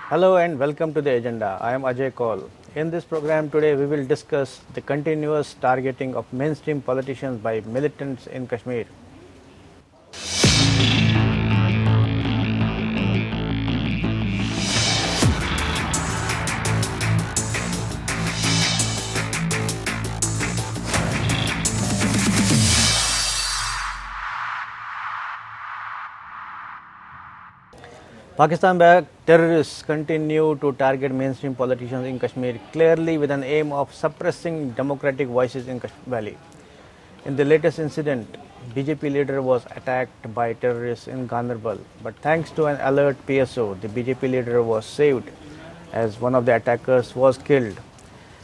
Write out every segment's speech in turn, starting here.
Hello and welcome to the agenda. I am Ajay Kaul. In this program today we will discuss the continuous targeting of mainstream politicians by militants in Kashmir. Pakistan-backed terrorists continue to target mainstream politicians in Kashmir, clearly with an aim of suppressing democratic voices in Kashmir Valley. In the latest incident, BJP leader was attacked by terrorists in Ganerbal, but thanks to an alert PSO, the BJP leader was saved as one of the attackers was killed.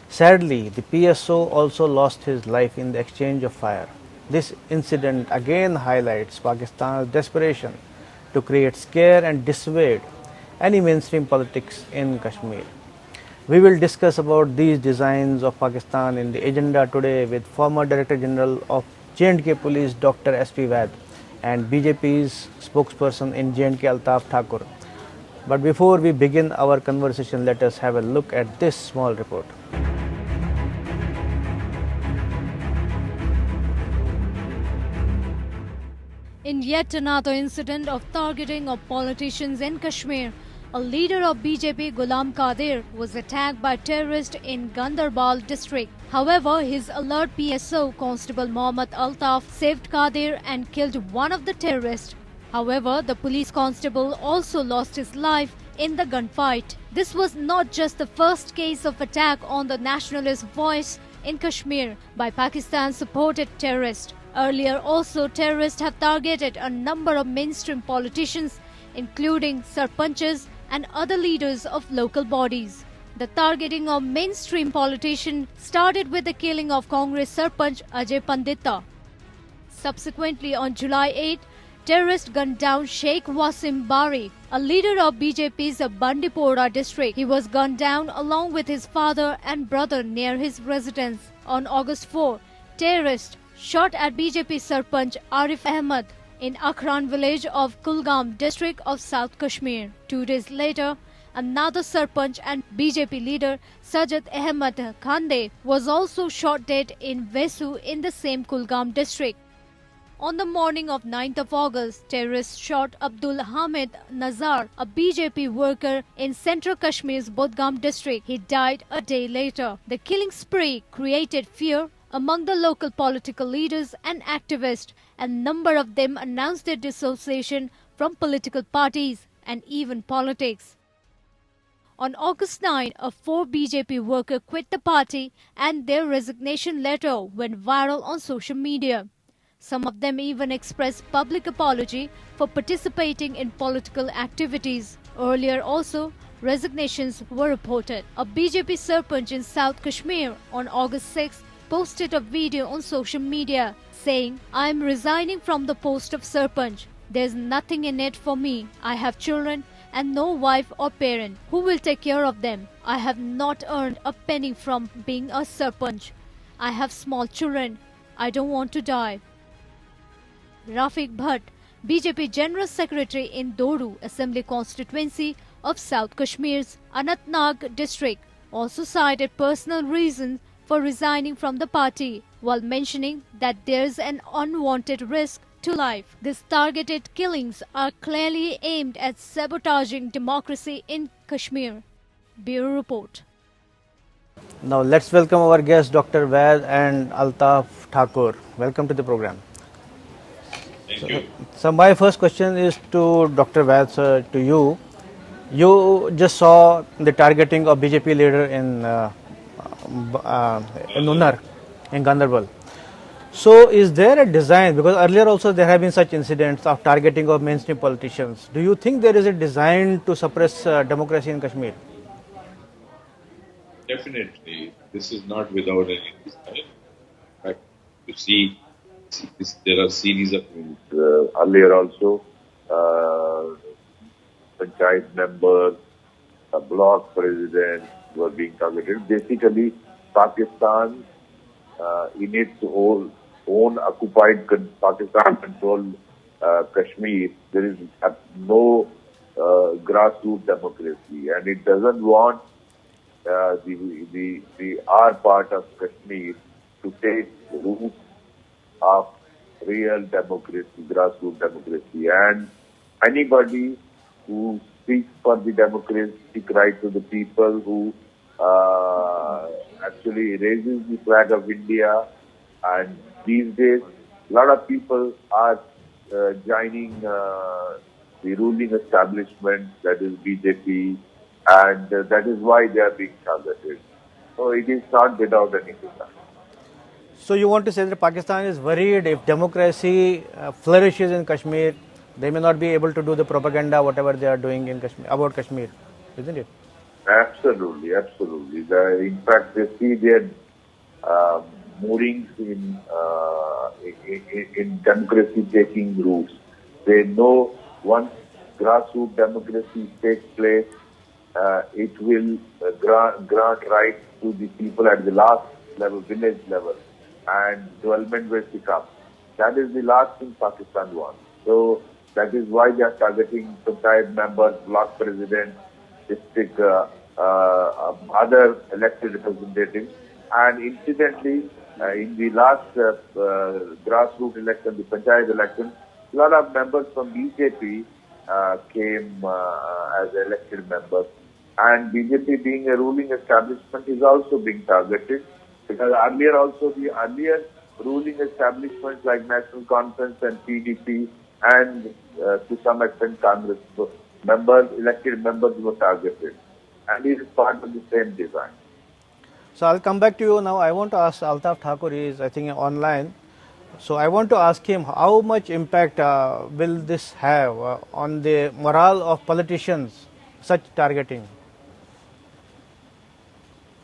Sadly, the PSO also lost his life in the exchange of fire. This incident again highlights Pakistan's desperation to create scare and dissuade any mainstream politics in Kashmir. We will discuss about these designs of Pakistan in the agenda today with former Director General of J&K Police Dr. S.P. Vaid and BJP's spokesperson in J&K Altaf Thakur. But before we begin our conversation, let us have a look at this small report. In yet another incident of targeting of politicians in Kashmir, a leader of BJP, Ghulam Qadir, was attacked by terrorists in Ganderbal district. However, his alert PSO, Constable Mohammad Altaf, saved Qadir and killed one of the terrorists. However, the police constable also lost his life in the gunfight. This was not just the first case of attack on the nationalist voice in Kashmir by Pakistan-supported terrorists. Earlier also, terrorists have targeted a number of mainstream politicians, including sarpanches and other leaders of local bodies. The targeting of mainstream politicians started with the killing of Congress sarpanch Ajay Pandita. Subsequently, on July 8, terrorists gunned down Sheikh Wasim Bari, a leader of BJP's Bandipora district. He was gunned down along with his father and brother near his residence. On August 4, terrorists shot at BJP Sarpanch Arif Ahmed in Akhran village of Kulgam district of South Kashmir. 2 days later, another Sarpanch and BJP leader Sajid Ahmed Khande was also shot dead in Vesu in the same Kulgam district. On the morning of 9th of August, terrorists shot Abdul Hamid Nazar, a BJP worker in central Kashmir's Budgam district. He died a day later. The killing spree created fear among the local political leaders and activists, and a number of them announced their dissociation from political parties and even politics. On August 9, a 4 BJP worker quit the party and their resignation letter went viral on social media. Some of them even expressed public apology for participating in political activities. Earlier also, resignations were reported. A BJP Sarpanch in South Kashmir on August 6 posted a video on social media saying, "I am resigning from the post of Sarpanch. There's nothing in it for me. I have children and no wife or parent. Who will take care of them? I have not earned a penny from being a Sarpanch. I have small children. I don't want to die." Rafiq Bhatt, BJP General Secretary in Dodu Assembly Constituency of South Kashmir's Anantnag district, also cited personal reasons for resigning from the party, while mentioning that there's an unwanted risk to life. These targeted killings are clearly aimed at sabotaging democracy in Kashmir. Bureau Report. Now let's welcome our guests Dr. Vaid and Altaf Thakur. Welcome to the program. Thank you. So my first question is to Dr. Vaid, sir, to you. You just saw the targeting of BJP leader in Unnar, in Ganerbal. So is there a design, because earlier also there have been such incidents of targeting of mainstream politicians. Do you think there is a design to suppress democracy in Kashmir? Definitely, this is not without any design. In fact, you see, there are series of earlier also, panchayat members, block presidents were being targeted. Basically, Pakistan, in its own occupied Pakistan-controlled Kashmir, there is no grassroots democracy, and it doesn't want our part of Kashmir to take roots of real democracy, grassroots democracy. And anybody who speaks for the democratic rights of the people, who actually raises the flag of India, and these days a lot of people are joining the ruling establishment, that is BJP, and that is why they are being targeted. So it is not without any reason. So you want to say that Pakistan is worried if democracy flourishes in Kashmir, they may not be able to do the propaganda, whatever they are doing in Kashmir, about Kashmir, isn't it? Absolutely, absolutely. In fact, they see their moorings in democracy taking roots. They know once grassroots democracy takes place, it will grant rights to the people at the last level, village level, and development will pick up. That is the last thing Pakistan wants. So that is why they are targeting panchayat members, block presidents, district, other elected representatives. And incidentally, in the last grassroots election, the panchayat election, a lot of members from BJP came as elected members. And BJP, being a ruling establishment, is also being targeted, because earlier ruling establishments like National Conference and PDP and to some extent Congress members, elected members were targeted. And it is part of the same design. So I'll come back to you now. I want to ask Altaf Thakur, is I think online. So I want to ask him, how much impact will this have on the morale of politicians, such targeting?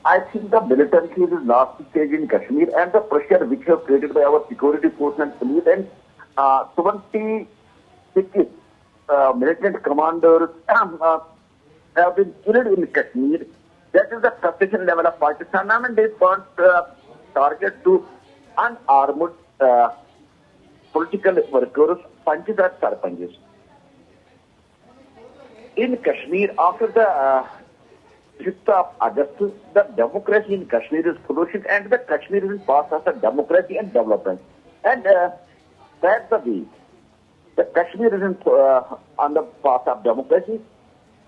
I think the militancy is the last stage in Kashmir, and the pressure which have created by our security force and police, and 26 militant commanders have been killed in Kashmir. That is the frustration level of Pakistan, and they want target to unarmed political workers, panchis and sarpanchis. In Kashmir, after the 5th of August, the democracy in Kashmir is flourishing, and the Kashmir is in path of the democracy and development. And that's the way. The Kashmir is on the path of democracy.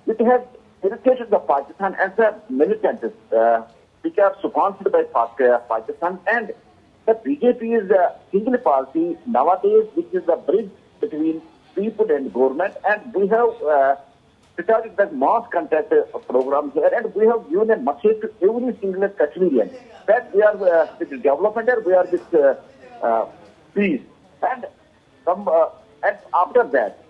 It has irritated the Pakistan as a militant, which are sponsored by Pakistan, and the BJP is a single party nowadays, which is the bridge between people and government, and we have started the mass contact program here, and we have given a message to every single Kashmirian that we are with development and we are with peace. And after that,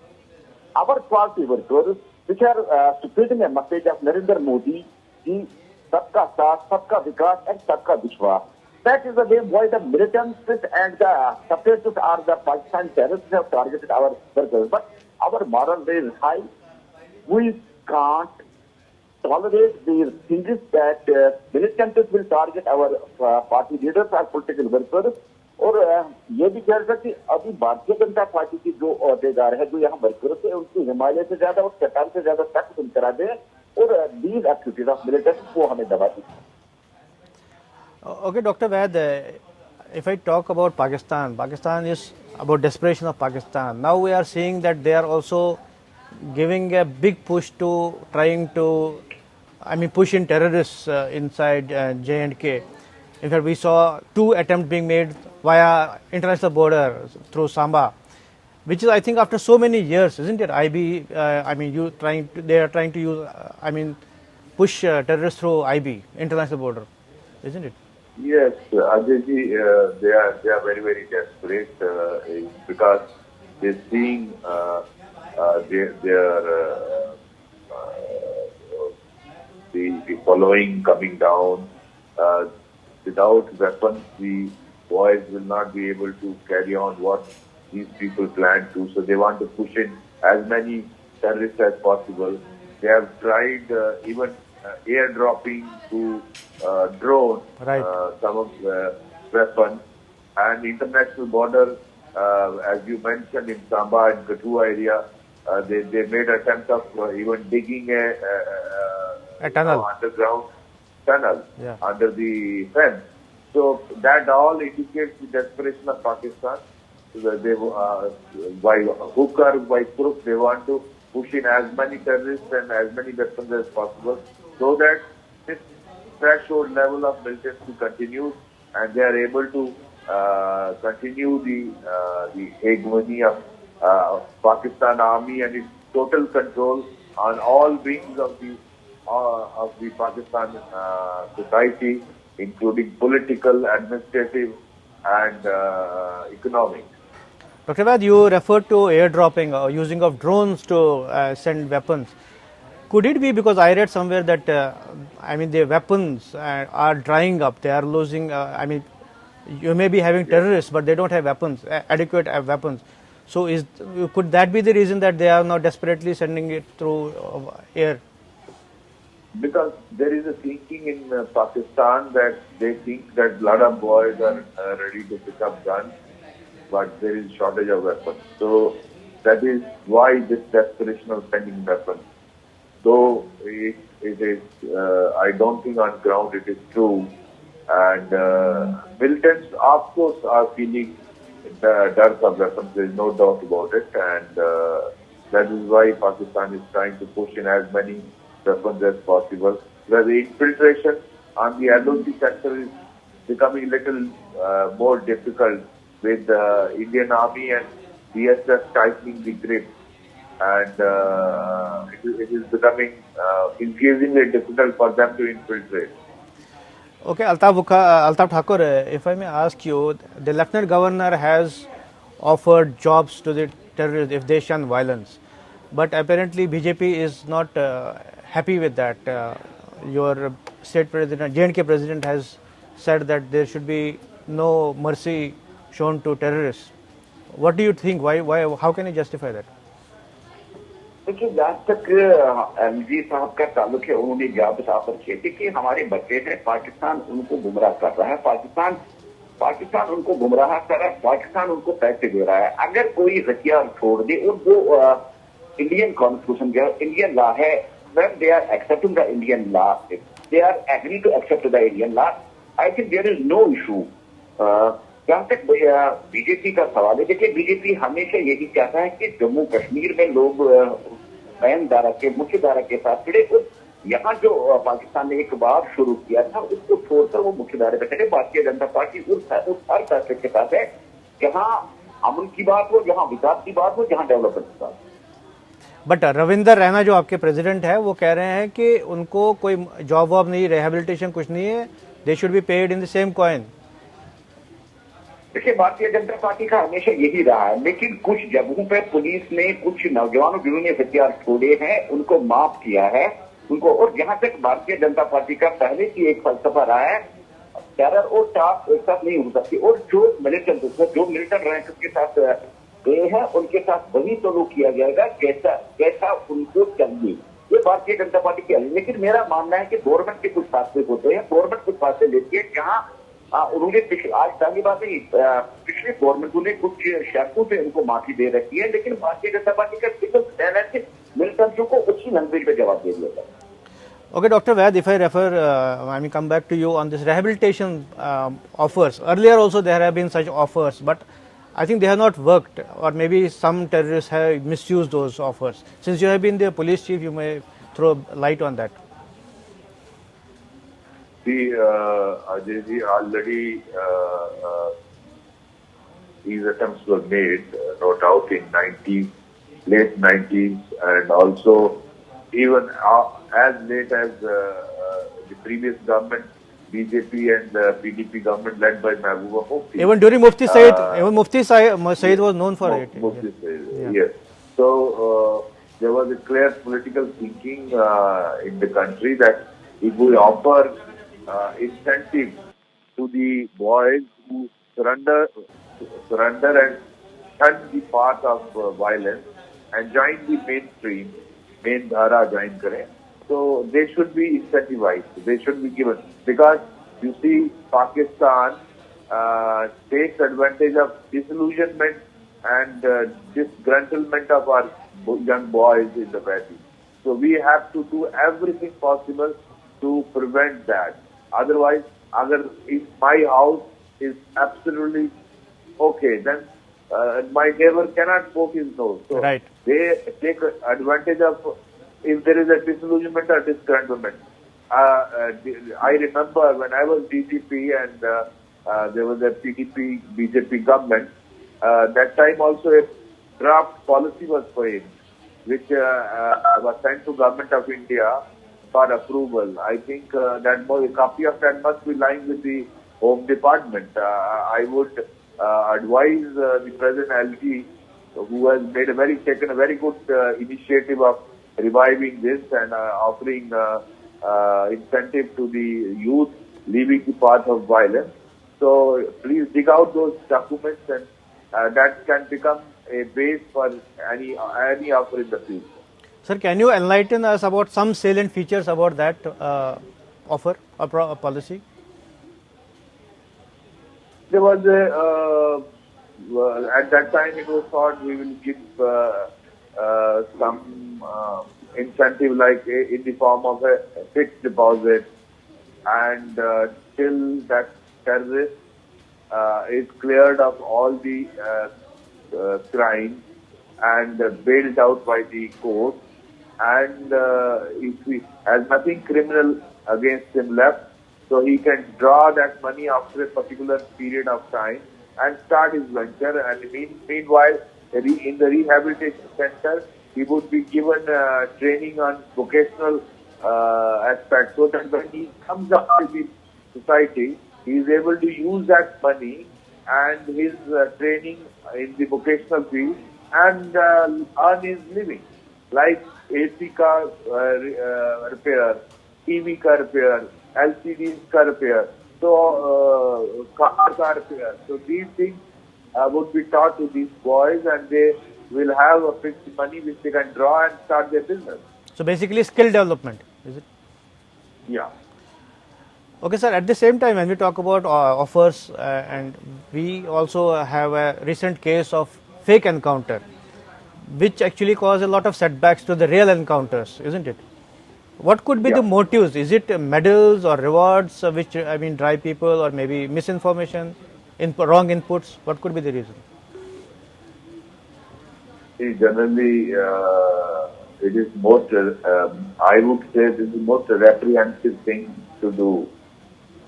our party workers, which are spreading a message of Narendra Modi, ki Sabka Saath, Sabka Vikas and Sabka Vishwas. That is the way why the militants and the separatists are the Pakistan terrorists have targeted our workers. But our moral is high. We can't tolerate these things that militants will target our party leaders or political workers. और ये भी कह सकते कि अभी Bharatiya Janata party की जो अहदेदार है, जो यहाँ वर्कर्स है, उनको हिमालय से ज्यादा और चट्टान से ज्यादा सख्त करा दे, और these activities of militants को हमें दबा दी. Okay, Dr. Vaid, if I talk about Pakistan, Pakistan is about desperation of Pakistan. Now we are seeing that they are also giving a big push to trying to, push in terrorists inside J&K. In fact, we saw 2 attempts being made via international border through Samba, which is, I think, after so many years, isn't it? IB, they are trying to use, push terrorists through IB, international border, isn't it? Yes, Ajay, they are very, very desperate because they're seeing the following coming down. Without weapons, the boys will not be able to carry on what these people plan to. So they want to push in as many terrorists as possible. They have tried even airdropping to drones some of the weapons. And international border, as you mentioned, in Samba and Kathua area, they made attempt of even digging A tunnel. underground tunnel Yeah. under the fence. So that all indicates the desperation of Pakistan. So that they, by hook or by crook, they want to push in as many terrorists and as many weapons as possible, so that this threshold level of militancy continues, and they are able to continue the hegemony of Pakistan Army and its total control on all wings of the Pakistan society, including political, administrative, and economic. Dr. Vaid, you referred to airdropping or using of drones to send weapons. Could it be because I read somewhere that the weapons are drying up? They are losing. You may be having terrorists, but they don't have weapons, adequate weapons. So, could that be the reason that they are now desperately sending it through air? Because there is a thinking in Pakistan that they think that a lot of boys are ready to pick up guns, but there is shortage of weapons. So that is why this desperation of sending weapons. Though it is, I don't think on ground it is true. And militants, of course, are feeling the dearth of weapons. There is no doubt about it. And that is why Pakistan is trying to push in as many weapons as possible. Where the infiltration on the LOC sector is becoming a little more difficult, with the Indian Army and BSF tightening the grip, and it is becoming increasingly difficult for them to infiltrate. Okay, Altaf Thakur, if I may ask you, the Lieutenant Governor has offered jobs to the terrorists if they shun violence, but apparently BJP is not happy with that. Your state president, J&K president, has said that there should be no mercy shown to terrorists. What do you think? Why? How can you justify that? देखिए, जहाँ तक MG साहब का ताल्लुक है, उन्होंने जवाब offer किए थे कि हमारे बच्चे हैं, पाकिस्तान उनको गुमराह कर रहा है, पाकिस्तान उनको गुमराह कर रहा है, पाकिस्तान उनको पैसे दे रहा है. अगर कोई हथियार छोड़ दे, और वो इंडियन कॉन्स्टिट्यूशन का इंडियन लॉ है, when they are accepting the Indian law, if they are agree to accept the Indian law, I think there is no issue. जहाँ तक बीजेपी का सवाल है, देखिए बीजेपी हमेशा यही चाहता है कि जम्मू कश्मीर में लोग मुख्य धारा के साथ खड़े, और यहाँ जो पाकिस्तान ने एक बार शुरू किया था उसको छोड़कर वो मुख्य धारे पे खड़े. भारतीय जनता पार्टी उस हर फैसले के साथ है जहाँ अमन की बात हो, जहाँ विकास की बात हो, जहाँ डेवलपमेंट की बात हो. बट रविंदर रैना जो आपके प्रेसिडेंट है, वो कह रहे हैं कि उनको कोई जॉब वॉब नहीं, रिहेबिलिटेशन कुछ नहीं है, they should be paid in the same coin. देखिए, भारतीय जनता पार्टी का हमेशा यही रहा है, लेकिन कुछ जगहों पे पुलिस ने कुछ नौजवानों जिन्होंने हथियार छोड़े हैं उनको माफ किया है उनको. और जहां तक भारतीय जनता पार्टी का पहले की एक फलसफा रहा है, टेरर और टास्क एक साथ नहीं हो सकती, और जो मिलिटेंट रैंक के साथ गए हैं उनके साथ वही सलूक किया जाएगा जैसा उनको चाहिए. ये भारतीय जनता पार्टी की है. लेकिन मेरा मानना है कि गवर्नमेंट के कुछ फैसले होते हैं, गवर्नमेंट कुछ फैसले लेती है जहाँ उन्होंने आज पहली बात नहीं, पिछले गवर्नमेंटों ने कुछ शर्तों से उनको माफी दे रखी है, लेकिन भारतीय जनता पार्टी का सिंगल प्लान है कि मिलिटेंट्स को उसी लैंग्वेज में जवाब दे दिया जाए. Okay, Dr. Vaid, if I come back to you on this rehabilitation offers. Earlier also there have been such offers, but I think they have not worked, or maybe some terrorists have misused those offers. Since you have been the police chief, you may throw light on that. See, Ajay, already these attempts were made, no doubt, in late 90s, and also even as late as the previous government, BJP and the PDP government led by Mehbooba Mufti. Even during Mufti Said, Mufti Said was known for it. Mufti Said, yes. So there was a clear political thinking in the country that if we offer incentives to the boys who surrender and shun the path of violence and join the mainstream, main dhara join kare, so they should be incentivized, they should be given, because you see Pakistan takes advantage of disillusionment and disgruntlement of our young boys in the valley. So we have to do everything possible to prevent that. Otherwise, if my house is absolutely okay, then my neighbor cannot poke his nose. So Right. they take advantage of if there is a disillusionment or discontentment. I remember when I was DGP and there was a PDP BJP government. That time also a draft policy was framed, which was sent to Government of India for approval. I think a copy of that must be lying with the Home Department. I would advise the President LG, who has taken a very good initiative of reviving this and offering incentive to the youth leaving the path of violence. So please dig out those documents, and that can become a base for any offer in the future. Sir, can you enlighten us about some salient features about that offer or policy? There was at that time it was thought we will give some incentive like in the form of a fixed deposit, and till that terrorist is cleared of all the crimes and bailed out by the court, and if he has nothing criminal against him left, so he can draw that money after a particular period of time and start his venture. And meanwhile, in the rehabilitation center, he would be given training on vocational aspects, so that when he comes out to the society, he is able to use that money and his training in the vocational field and earn his living, like AC car repair, TV car repair, LCDs car repair, so car repair. So these things would be taught to these boys, and they will have a fixed money which they can draw and start their business. So basically skill development, is it? Yeah. Okay, sir. At the same time, when we talk about offers, and we also have a recent case of fake encounter, which actually caused a lot of setbacks to the real encounters, isn't it? What could be the motives? Is it medals or rewards which drive people, or maybe misinformation, wrong inputs? What could be the reason? See, generally, it is most, I would say, this is the most reprehensible thing to do.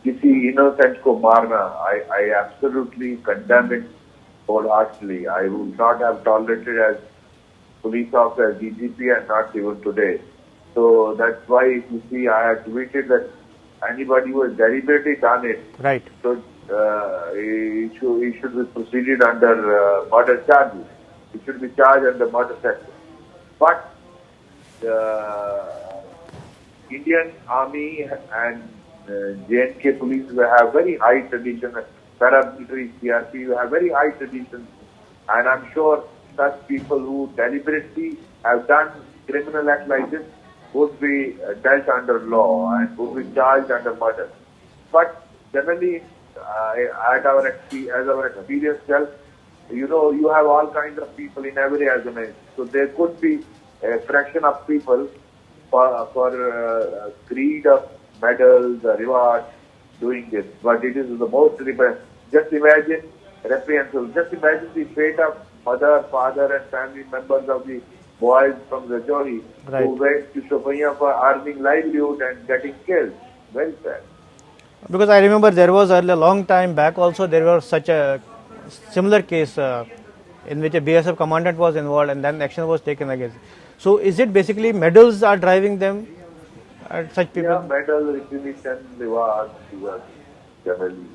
किसी innocent को मारना, I absolutely condemn it wholeheartedly. I would not have tolerated as police officer, DGP, and not even today. So that's why, if you see, I had tweeted that anybody who has deliberately done it, right, so he should be proceeded under murder charges. He should be charged under murder section. But Indian Army and J&K police have very high tradition, paramilitary CRP have very high traditions, and I'm sure such people who deliberately have done criminal act like this would be dealt under law and would be charged under murder. But generally, as our experience tells, you have all kinds of people in every organization. So there could be a fraction of people for greed of medals, rewards, doing this. But it is the most reprehensible. Just imagine the fate of mother, father, and family members of the boys from the Rajouri who went to Shopaya for earning livelihood and getting killed. Very sad. Because I remember there was a long time back also there was such a similar case in which a BSF commandant was involved, and then action was taken against. So is it basically medals are driving them at such people? Yeah, medal, recognition, rewards, generally.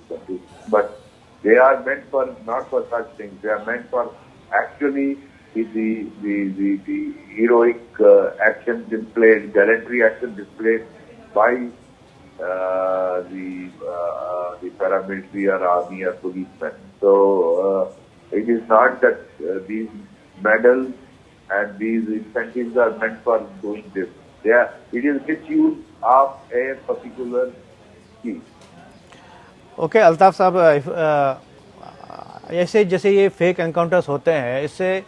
But they are meant for not for such things. They are meant for actually the heroic action displayed, gallantry action displayed by the paramilitary or army or policemen. So it is not that these medals and these incentives are meant for doing this. It is misuse of a particular key. Okay, Altaf साहब, ऐसे जैसे ये fake encounters होते हैं, इससे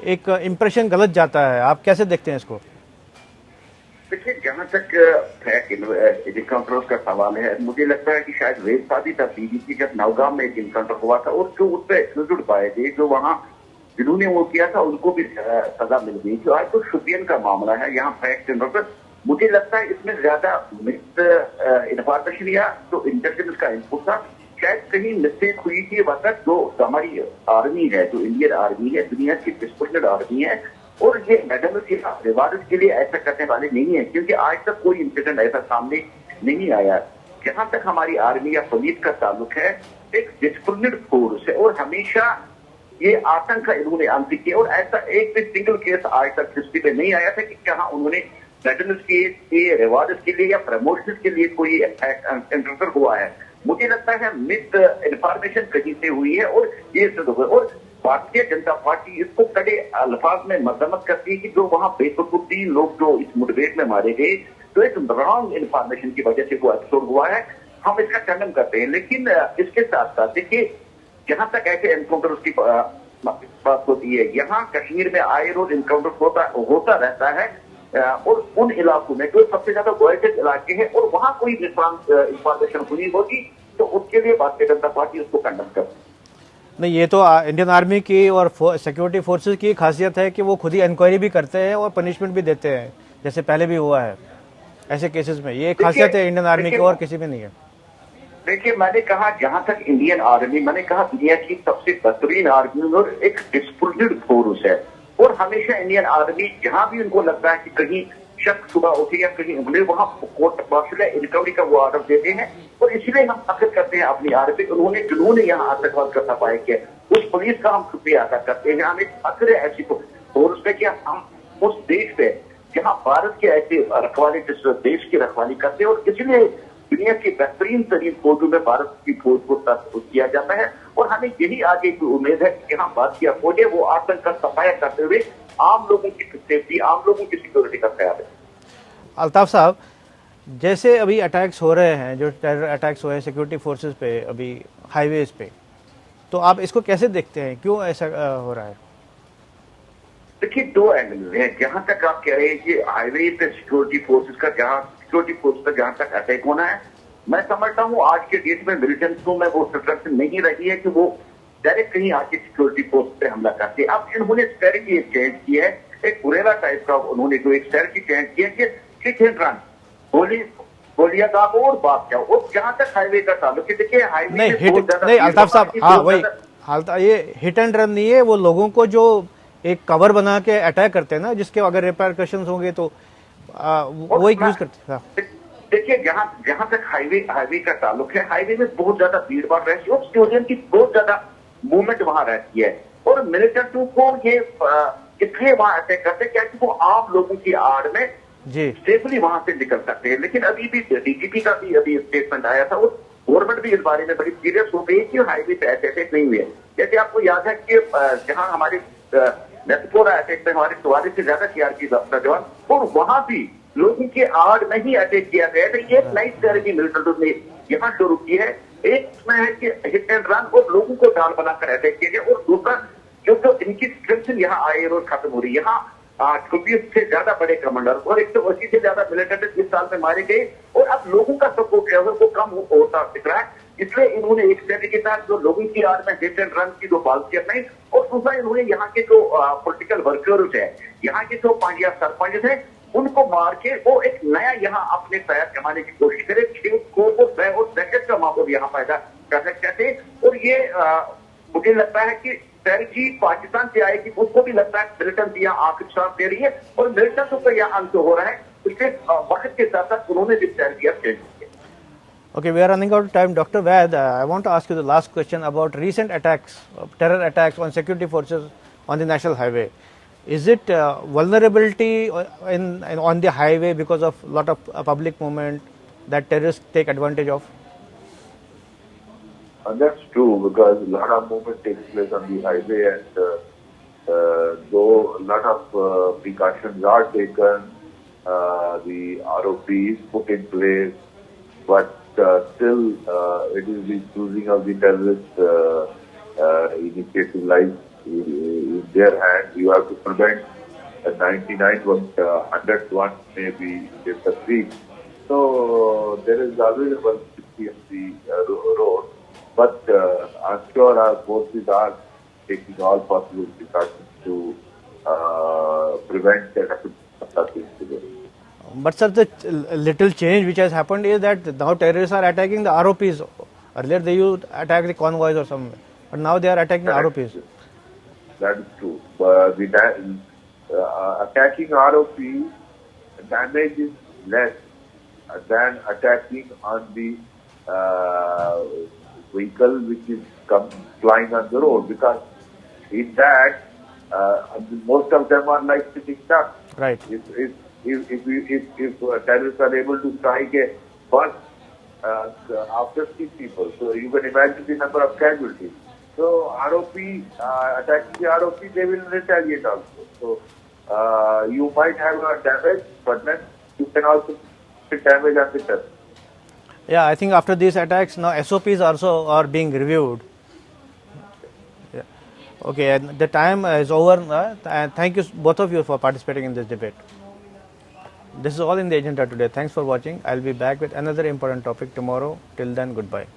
एक impression गलत जाता है। आप कैसे देखते हैं इसको? देखिए, जहाँ तक फ्लैट इनकाउंटर्स का सवाल है, मुझे लगता है कि शायद रेत शादी तब्दीली की जब नौगाम में एक इनकाउंटर हुआ था और जो उस पर एक्सक्यूज पाए थे, जो वहाँ जिन्होंने वो किया था उनको भी सजा मिल गई। जो आज तो शुपियन का मामला है, यहाँ फैक्ट पर मुझे लगता है इसमें ज्यादा मिस इन्फॉर्मेशन या जो इंटेलिजेंस का इनपुट था, शायद कहीं मिस्टेक हुई थी। वक्त जो हमारी आर्मी है, जो इंडियन आर्मी है, दुनिया की डिस्प्लिन्ड आर्मी है, और ये मेडल रिवार्ड के लिए ऐसा करने वाले नहीं है, क्योंकि आज तक कोई इंसिडेंट ऐसा सामने नहीं आया। जहां तक हमारी आर्मी या पुलिस का ताल्लुक है, एक डिस्प्लिन्ड फोर्स है और हमेशा ये आतंक का इन्होंने अंत किया, और ऐसा एक भी सिंगल केस आज तक हिस्ट्री में नहीं आया था कि जहां उन्होंने मेडल्स के रिवार्ड के लिए या प्रमोशन के लिए कोई एंटर हुआ है। मुझे लगता है मिस इन्फॉर्मेशन कहीं से हुई है और ये सिद्ध हुआ। और भारतीय जनता पार्टी इसको कड़े अल्फाज में मजम्मत करती है कि जो वहां बेतुकीन लोग जो इस मुठभेड़ में मारे गए, तो एक रॉन्ग इन्फॉर्मेशन की वजह से वो एपिसोड हुआ है, हम इसका खंडन करते हैं। लेकिन इसके साथ साथ देखिए, जहां तक ऐसे एनकाउंटर की बात होती है, यहाँ कश्मीर में आए रोज इनकाउंटर होता रहता है, और उन इलाकों में जो सबसे ज्यादा वॉयलेंट इलाके हैं और वहां कोई इंफॉर्मेशन हुई होगी, तो उसके लिए भारतीय जनता पार्टी उसको कंडम करती है। नहीं, ये तो इंडियन आर्मी की और सिक्योरिटी फोर्सेस की खासियत है कि वो खुद ही इंक्वायरी भी करते हैं और पनिशमेंट भी देते हैं, जैसे पहले भी हुआ है ऐसे केसेस में। ये खासियत है इंडियन आर्मी की और किसी में नहीं है। देखिए, मैंने कहा जहां तक इंडियन आर्मी, मैंने कहा दुनिया की सबसे बेहतरीन आर्मी और एक डिस्प्लिन्ड फोर्स है, और हमेशा इंडियन आर्मी जहां भी उनको लगता है कि कहीं शक सुबह उठी या कहीं उंगली, वहां कोर्ट मार्शल इंक्वायरी का वो ऑर्डर देते हैं। और इसलिए हम फख्र करते हैं अपनी आर्मी, उन्होंने जिन्होंने यहाँ आतंकवाद का सफाया किया, उस पुलिस का हम शुक्रिया अदा करते हैं। हमें फख्र है ऐसी फोर्स पे कि हम उस देश पे जहाँ भारत के ऐसे रखवाले, जिस देश की रखवाली करते हैं, और इसलिए दुनिया की बेहतरीन तरीन फौजों में भारत की फौज को तस्वीर किया जाता है। और हमें यही आगे की उम्मीद है कि यहाँ भारतीय फौजें वो आतंक का सफाया करते हुए आम लोगों की सेफ्टी, आम लोगों की सिक्योरिटी का ख्याल है। अल्ताफ साहब, जैसे अभी अटैक्स हो रहे हैं, जो टेरर अटैक्स हुए हैं सिक्योरिटी फोर्सेस पे अभी हाईवेज पे, तो आप इसको कैसे देखते हैं, क्यों ऐसा हो रहा है? देखिए, दो एंगल है। जहां तक आप कह रहे हैं कि हाईवे पे सिक्योरिटी फोर्सेस का, जहां तक अटैक होना है, मैं समझता हूं आज के डेट में मिलिटेंट्स में वो सिचुएशन नहीं रही है कि वो डायरेक्ट कहीं आके सिक्योरिटी फोर्स पे हमला करते। अब इन्होंने स्ट्रेटजी चेंज की है, एक गुरेला टाइप का उन्होंने जो एक स्ट्रेटजी चेंज किया कि हिट एंड रन, गोलियां दागो और भाग जाओ। और जहां तक हाईवे का ताल्लुक है, देखिए हाईवे नहीं अल्ताफ साहब, हाँ वही हालत, ये हिट एंड रन नहीं है, वो लोगों को जो एक कवर बना के अटैक करते हैं ना, जिसके अगर रिपरकशंस होंगे तो वो एक यूज करते हैं। देखिए, जहां तक हाईवे का ताल्लुक है, हाईवे में बहुत ज्यादा भीड़ भाड़ रहती है और सिविलियन की बहुत ज्यादा मूवमेंट वहां रहती है, और मिलिटेंट को ये इसलिए वहां अटैक करते हैं क्योंकि वो आम लोगों की आड़ में सेफली वहां से निकल सकते हैं। लेकिन अभी भी डीजीपी का भी अभी स्टेटमेंट आया था, और गवर्नमेंट भी इस बारे में बड़ी सीरियस हो गई कि हाईवे पे ऐसे अटैक नहीं हुए। जैसे आपको याद है कि जहां हमारे नेतपोरा अटैक में हमारे 44 से ज्यादा सीआरपी जवान, और वहां भी लोगों के आड़ में ही अटैक किया गया था। ये नई स्ट्रेटजी मिलिटेंट ने यहाँ शुरू की है। एक इसमें है कि हिट एंड रन और लोगों को डाल बनाकर अटैक किया गया, और दूसरा जो इनकी स्ट्रेंथ यहाँ आए रोज खत्म हो रही है। यहाँ 26 से ज्यादा बड़े कमांडर और 180 से ज्यादा मिलिटेंट इस साल में मारे गए, और अब लोगों का सपोर्ट है वो कम होता दिख रहा है। इसलिए इन्होंने एक स्ट्रेटजी के साथ जो लोगों की आड़ में हिट एंड रन की जो पॉलिसी अपनाई, और दूसरा इन्होंने यहाँ के जो पॉलिटिकल वर्कर्स है, यहाँ के जो पांड्या सरपंच है, उनको मार के वो एक नया यहाँ अपने पैर जमाने की कोशिश करे, और दहशत का माहौल यहाँ पैदा करना चाहते हैं। और ये मुझे लगता है कि स्ट्रेटजी पाकिस्तान से आएगी, उसको भी लगता है मिलिटेंट यहाँ आखिर साथ दे रही है, और मिलिटेंट का यहाँ अंत हो रहा है। इसलिए वक्त के साथ साथ उन्होंने भी स्ट्रेटजी चेंज की। Okay, we are running out of time. Dr. Vaid, I want to ask you the last question about recent attacks, terror attacks on security forces on the national highway. Is it vulnerability on the highway because of a lot of public movement that terrorists take advantage of? That's true, because a lot of movement takes place on the highway, and though a lot of precautions are taken, the ROP is put in place, but still it is the choosing of the terrorist initiative like in their hands. You have to prevent the 99th one, 100th one may be interfered. So there is always a possibility of the road, but I'm sure our forces are taking all possible precautions to prevent that such incident. But sir, the little change which has happened is that now terrorists are attacking the ROPs. Earlier they used to attack the convoys or somewhere, but now they are attacking ROPs. That is true. But attacking ROP damage is less than attacking on the vehicle which is flying on the road, because in that most of them are like sitting ducks. Right. If terrorists are able to strike a bus of 50 people, so you can imagine the number of casualties. So ROP, attacking the ROP, they will retaliate also. So you might have a damage, but then you can also get damage on the terrorist. Yeah, I think after these attacks, now SOPs also are being reviewed. Yeah. Okay, and the time is over. And thank you both of you for participating in this debate. This is all in the agenda today. Thanks for watching. I'll be back with another important topic tomorrow. Till then, goodbye.